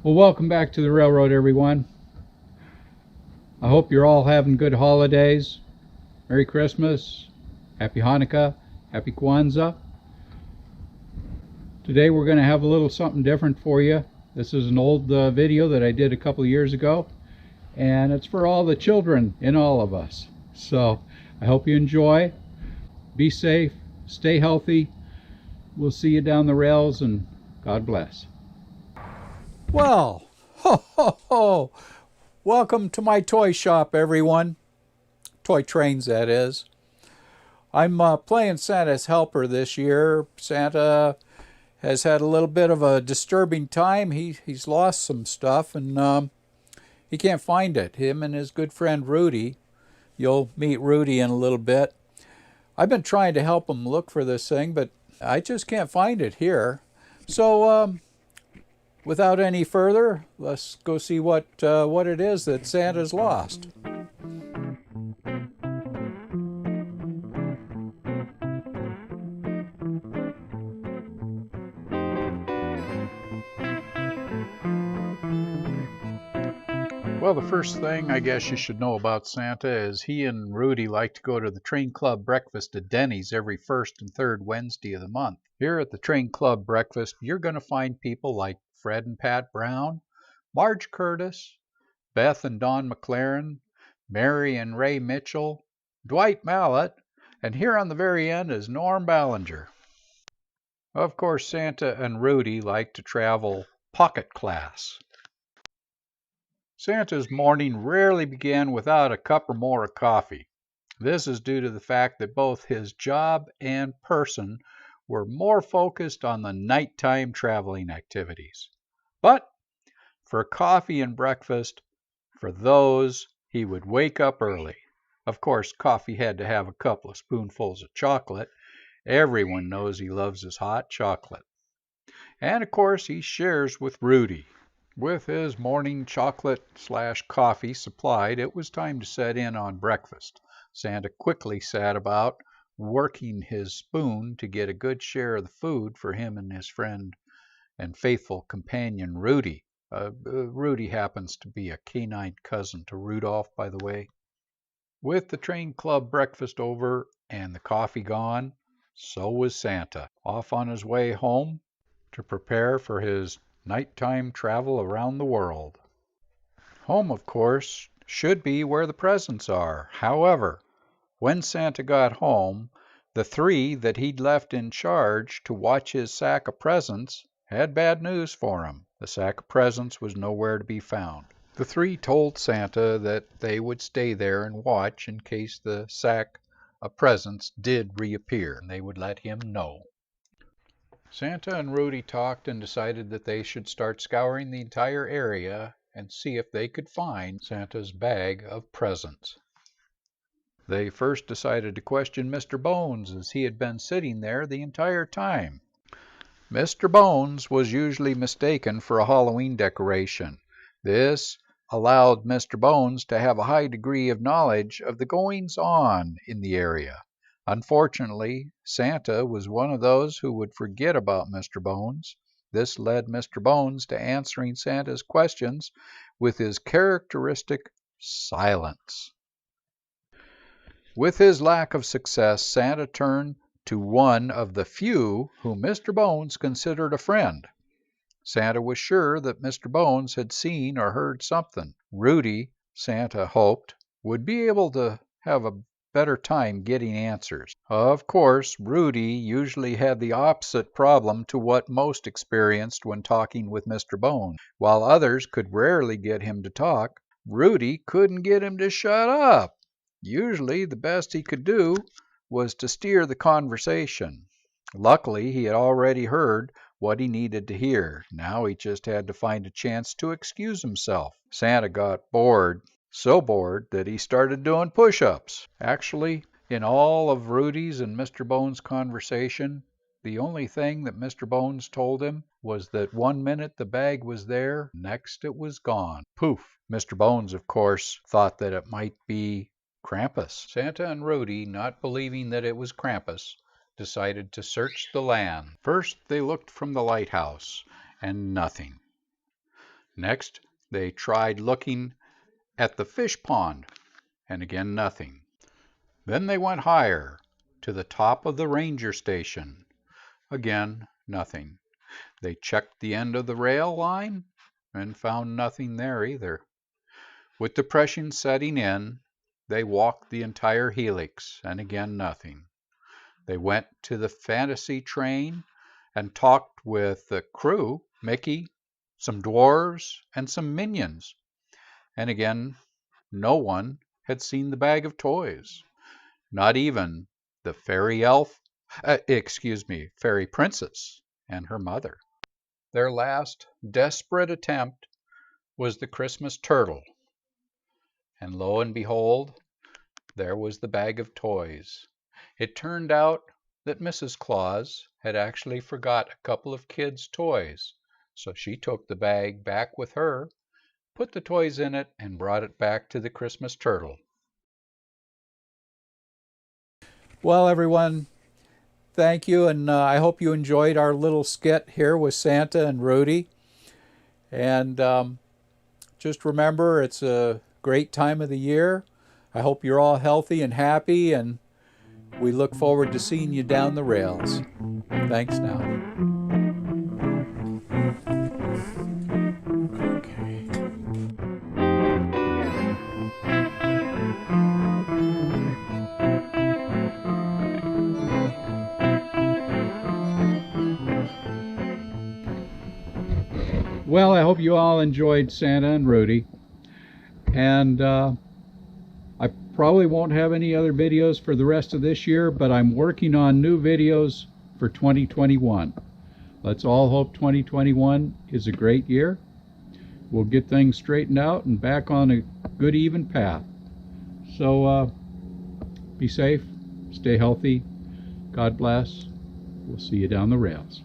Well, welcome back to the railroad, everyone. I hope you're all having good holidays. Merry Christmas, Happy Hanukkah, Happy Kwanzaa. Today we're going to have a little something different for you. This is an old video that I did a couple of years ago, and it's for all the children in all of us. So I hope you enjoy. Be safe, stay healthy. We'll see you down the rails, and God bless. Well, ho ho ho! Welcome to my toy shop, everyone. Toy trains, that is. I'm playing Santa's helper this year. Santa has had a little bit of a disturbing time. He's lost some stuff, and he can't find it. Him and his good friend Rudy. You'll meet Rudy in a little bit. I've been trying to help him look for this thing, but I just can't find it here. So, without any further, let's go see what it is that Santa's lost. Well, the first thing I guess you should know about Santa is he and Rudy like to go to the Train Club breakfast at Denny's every first and third Wednesday of the month. Here at the Train Club breakfast, you're going to find people like Fred and Pat Brown, Marge Curtis, Beth and Don McLaren, Mary and Ray Mitchell, Dwight Mallett, and here on the very end is Norm Ballinger. Of course, Santa and Rudy like to travel pocket class. Santa's morning rarely began without a cup or more of coffee. This is due to the fact that both his job and person were more focused on the nighttime traveling activities. But for coffee and breakfast, for those, he would wake up early. Of course, coffee had to have a couple of spoonfuls of chocolate. Everyone knows he loves his hot chocolate. And of course, he shares with Rudy. With his morning chocolate/coffee supplied, it was time to set in on breakfast. Santa quickly set about working his spoon to get a good share of the food for him and his friend and faithful companion Rudy. Rudy happens to be a canine cousin to Rudolph, by the way. With the Train Club breakfast over and the coffee gone, so was Santa, off on his way home to prepare for his nighttime travel around the world. Home, of course, should be where the presents are. However, when Santa got home, the three that he'd left in charge to watch his sack of presents had bad news for him. The sack of presents was nowhere to be found. The three told Santa that they would stay there and watch in case the sack of presents did reappear, and they would let him know. Santa and Rudy talked and decided that they should start scouring the entire area and see if they could find Santa's bag of presents. They first decided to question Mr. Bones, as he had been sitting there the entire time. Mr. Bones was usually mistaken for a Halloween decoration. This allowed Mr. Bones to have a high degree of knowledge of the goings-on in the area. Unfortunately, Santa was one of those who would forget about Mr. Bones. This led Mr. Bones to answering Santa's questions with his characteristic silence. With his lack of success, Santa turned to one of the few whom Mr. Bones considered a friend. Santa was sure that Mr. Bones had seen or heard something. Rudy, Santa hoped, would be able to have a better time getting answers. Of course, Rudy usually had the opposite problem to what most experienced when talking with Mr. Bones. While others could rarely get him to talk, Rudy couldn't get him to shut up. Usually, the best he could do was to steer the conversation. Luckily, he had already heard what he needed to hear. Now he just had to find a chance to excuse himself. Santa got bored. So bored that he started doing push-ups. Actually, in all of Rudy's and Mr. Bones' conversation, the only thing that Mr. Bones told him was that 1 minute the bag was there, next it was gone. Poof! Mr. Bones, of course, thought that it might be Krampus. Santa and Rudy, not believing that it was Krampus, decided to search the land. First, they looked from the lighthouse, and nothing. Next, they tried looking at the fish pond, and again nothing. Then they went higher, to the top of the ranger station. Again nothing. They checked the end of the rail line and found nothing there either. With depression setting in, they walked the entire helix, and again nothing. They went to the fantasy train and talked with the crew, Mickey, some dwarves, and some minions. And again, no one had seen the bag of toys. Not even the fairy fairy princess and her mother. Their last desperate attempt was the Christmas turtle. And lo and behold, there was the bag of toys. It turned out that Mrs. Claus had actually forgot a couple of kids' toys, so she took the bag back with her, put the toys in it, and brought it back to the Christmas turtle. Well, everyone, thank you, and I hope you enjoyed our little skit here with Santa and Rudy. And just remember, it's a great time of the year. I hope you're all healthy and happy, and we look forward to seeing you down the rails. Thanks now. Okay. Well, I hope you all enjoyed Santa and Rudy. And I probably won't have any other videos for the rest of this year, but I'm working on new videos for 2021. Let's all hope 2021 is a great year. We'll get things straightened out and back on a good even path. So be safe, stay healthy, God bless. We'll see you down the rails.